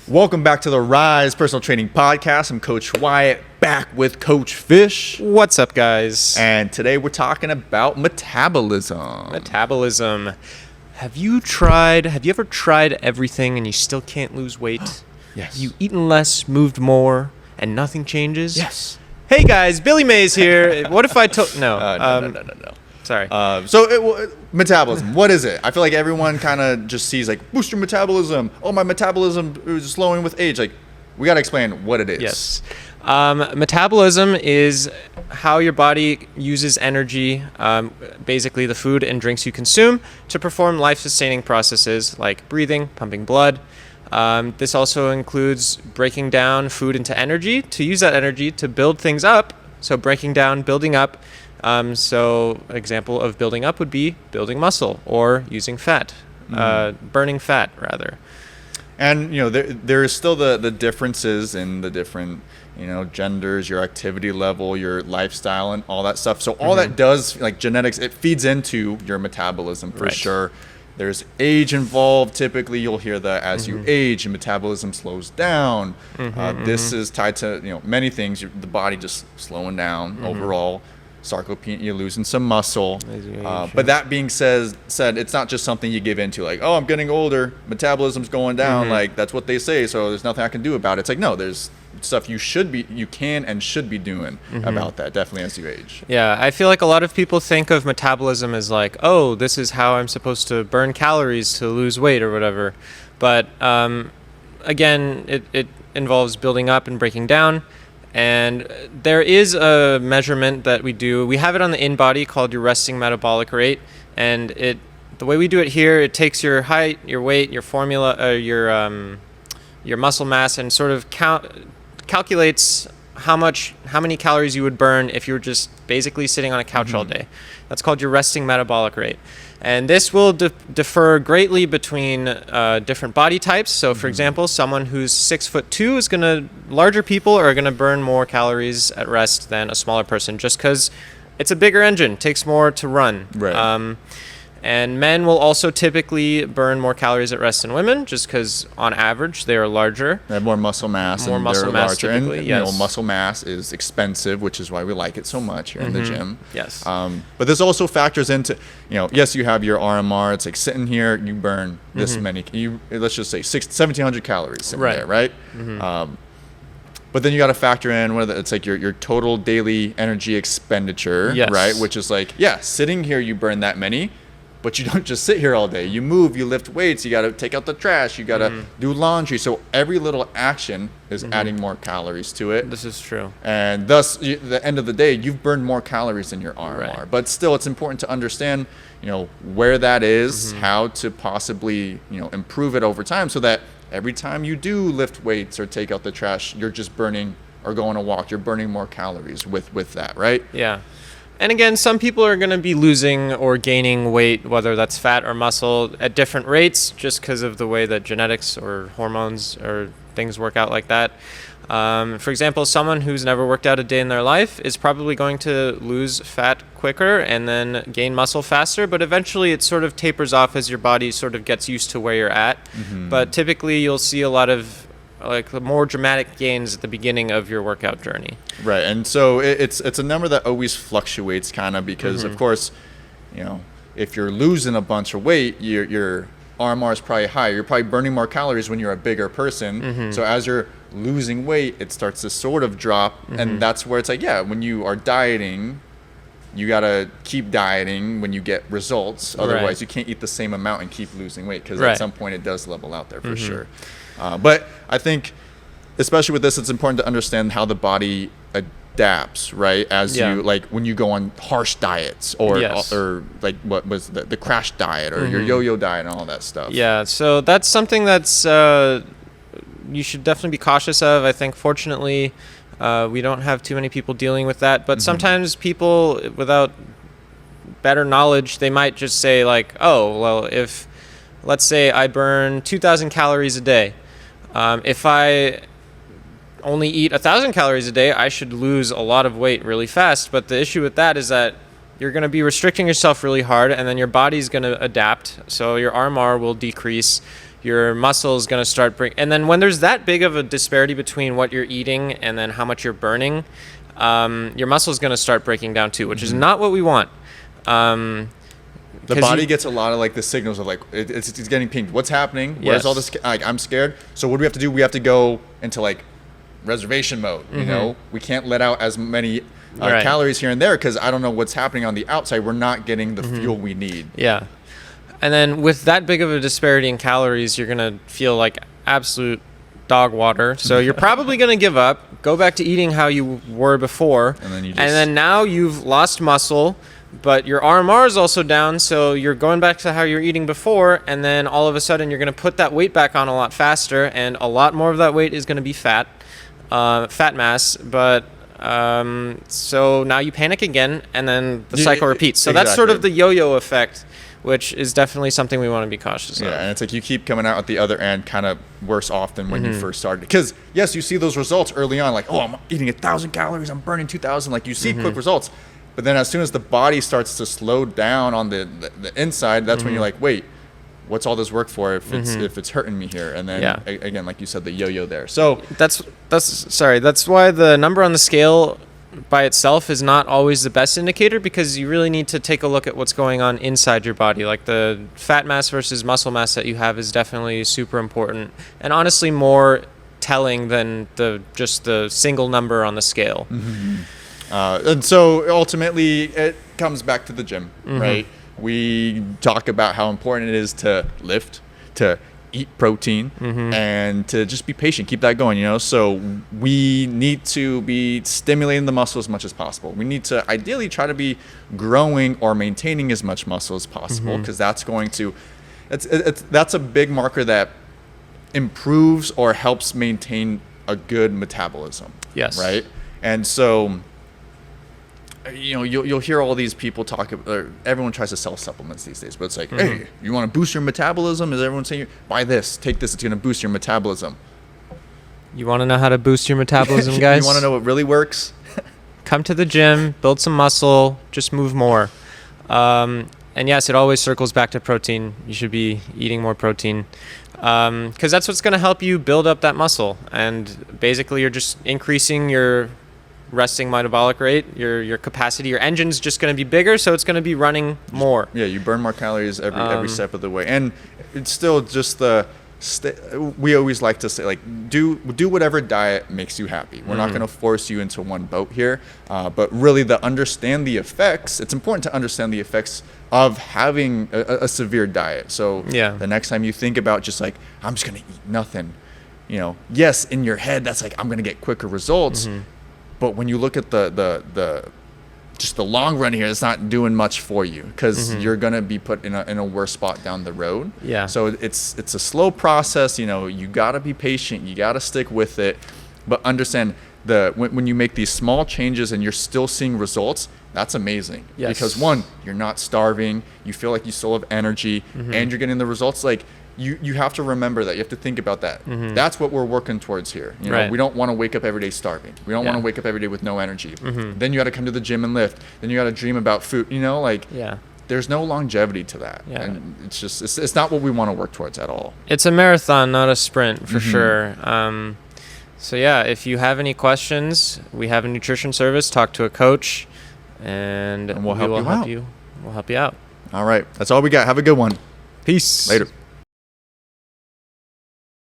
Welcome back to the Rise Personal Training Podcast. I'm Coach Wyatt, back with Coach Fish. What's up, guys? And today we're talking about metabolism. Metabolism. Have you ever tried everything and you still can't lose weight? Yes. You eaten less, moved more, and nothing changes? Yes. Hey, guys, Billy Mays here. What if I told... No. No. Sorry. Metabolism, what is it? I feel like everyone kind of just sees like, boost your metabolism. Oh, my metabolism is slowing with age. Like, we got to explain what it is. Yes. Metabolism is how your body uses energy, basically the food and drinks you consume, to perform life-sustaining processes like breathing, pumping blood. This also includes breaking down food into energy to use that energy to build things up. So breaking down, building up. So an example of building up would be building muscle or using fat, burning fat rather. And, there is still the differences in the different, genders, your activity level, your lifestyle, and all that stuff. So all that does, like genetics, it feeds into your metabolism for sure. There's age involved. Typically, you'll hear that as you age, your metabolism slows down. This is tied to, many things. The body just slowing down overall. Sarcopenia, you're losing some muscle. But that being said, it's not just something you give into, like, oh, I'm getting older, metabolism's going down, like that's what they say, so there's nothing I can do about it. It's like, no, there's stuff you can and should be doing about that, definitely as you age. Yeah, I feel like a lot of people think of metabolism as like, oh, this is how I'm supposed to burn calories to lose weight or whatever. But again, it involves building up and breaking down. And there is a measurement that we do. We have it on the in-body called your resting metabolic rate. And the way we do it here, it takes your height, your weight, your formula, your muscle mass, and sort of calculates how many calories you would burn if you were just basically sitting on a couch all day. That's called your resting metabolic rate. And this will differ greatly between different body types. So, for example, someone who's 6'2" larger people are gonna burn more calories at rest than a smaller person, just because it's a bigger engine, takes more to run. Right. And men will also typically burn more calories at rest than women, just because on average they are larger. They have more muscle mass. More and muscle they're mass larger. typically, and, yes. Muscle mass is expensive, which is why we like it so much here in the gym. Yes. But this also factors into, yes, you have your RMR. It's like sitting here, you burn this many. Let's just say 1,700 calories sitting there, right? But then you got to factor in it's like your total daily energy expenditure, right? Which is like, sitting here you burn that many. But you don't just sit here all day. You move, you lift weights, you got to take out the trash, you got to do laundry. So every little action is adding more calories to it. This is true. And thus, at the end of the day, you've burned more calories than your RMR. Right. But still, it's important to understand, where that is, how to possibly, improve it over time so that every time you do lift weights or take out the trash, you're just burning, or go on a walk, you're burning more calories with that, right? Yeah. And again, some people are going to be losing or gaining weight, whether that's fat or muscle, at different rates, just because of the way that genetics or hormones or things work out like that. For example, someone who's never worked out a day in their life is probably going to lose fat quicker and then gain muscle faster, but eventually it sort of tapers off as your body sort of gets used to where you're at. But typically you'll see a lot of more dramatic gains at the beginning of your workout journey. Right, and so it's a number that always fluctuates kind of because, of course, if you're losing a bunch of weight, your RMR is probably higher. You're probably burning more calories when you're a bigger person. So as you're losing weight, it starts to sort of drop, and that's where it's like, when you are dieting, you got to keep dieting when you get results. Otherwise, you can't eat the same amount and keep losing weight because at some point it does level out there for sure. But I think, especially with this, it's important to understand how the body adapts, right? As you, like, when you go on harsh diets or like what was the crash diet or your yo-yo diet and all that stuff. Yeah, so that's something that's you should definitely be cautious of. I think, fortunately, we don't have too many people dealing with that. But sometimes people, without better knowledge, they might just say, like, oh, well, if, let's say I burn 2,000 calories a day, if I only eat 1,000 calories a day, I should lose a lot of weight really fast. But the issue with that is that you're going to be restricting yourself really hard, and then your body's going to adapt. So your RMR will decrease. your muscle is going to start and then when there's that big of a disparity between what you're eating and then how much you're burning, your muscle is going to start breaking down too, which is not what we want. The body gets a lot of like the signals of like it's getting pinged. What's happening? Where's all this? Like, I'm scared. So what do we have to do? We have to go into like reservation mode. You know, we can't let out as many calories here and there because I don't know what's happening on the outside. We're not getting the fuel we need. Yeah. And then with that big of a disparity in calories, you're going to feel like absolute dog water. So you're probably going to give up, go back to eating how you were before. And then now you've lost muscle, but your RMR is also down. So you're going back to how you're eating before. And then all of a sudden you're going to put that weight back on a lot faster. And a lot more of that weight is going to be fat mass. But so now you panic again and then the cycle repeats. So that's sort of the yo-yo effect, which is definitely something we want to be cautious of. Yeah, and it's like you keep coming out at the other end kind of worse off than when you first started. Because, yes, you see those results early on, like, oh, I'm eating 1,000 calories, I'm burning 2,000. Like, you see quick results. But then as soon as the body starts to slow down on the inside, that's when you're like, wait, what's all this work for if it's hurting me here? And then, again, like you said, the yo-yo there. So that's why the number on the scale by itself is not always the best indicator, because you really need to take a look at what's going on inside your body. Like the fat mass versus muscle mass that you have is definitely super important and honestly more telling than just the single number on the scale. And so ultimately it comes back to the gym, right? We talk about how important it is to lift, to eat protein, and to just be patient, keep that going, you know? So we need to be stimulating the muscle as much as possible. We need to ideally try to be growing or maintaining as much muscle as possible, because that's going to, that's a big marker that improves or helps maintain a good metabolism. Yes. Right? And so, you know, you'll hear all these people talk about, everyone tries to sell supplements these days, but it's like, hey, you want to boost your metabolism? Is everyone saying, buy this, take this, it's going to boost your metabolism? You want to know how to boost your metabolism, guys? You want to know what really works? Come to the gym, build some muscle, just move more. And yes, it always circles back to protein. You should be eating more protein, because that's what's going to help you build up that muscle. And basically, you're just increasing your resting metabolic rate, your capacity. Your engine's just going to be bigger, so it's going to be running more. Yeah, you burn more calories every step of the way. And it's still just we always like to say, like, do whatever diet makes you happy. We're not going to force you into one boat here, but really understand the effects. It's important to understand the effects of having a severe diet. So the next time you think about just like, I'm just going to eat nothing, you know, yes, in your head, that's like, I'm going to get quicker results. But when you look at just the long run here, it's not doing much for you, because you're gonna be put in a worse spot down the road. Yeah. So it's a slow process. You know, you gotta be patient. You gotta stick with it, but understand when you make these small changes and you're still seeing results, that's amazing. Yes. Because one, you're not starving. You feel like you still have energy, and you're getting the results. Like, you have to remember that. You have to think about that. That's what we're working towards here. You know, we don't want to wake up every day starving. We don't want to wake up every day with no energy. Then you got to come to the gym and lift. Then you got to dream about food. You know, like, there's no longevity to that. And it's just, it's not what we want to work towards at all. It's a marathon, not a sprint, for sure. So yeah, if you have any questions, we have a nutrition service. Talk to a coach, and we'll help you out. We'll help you out. All right, that's all we got. Have a good one. Peace. Later.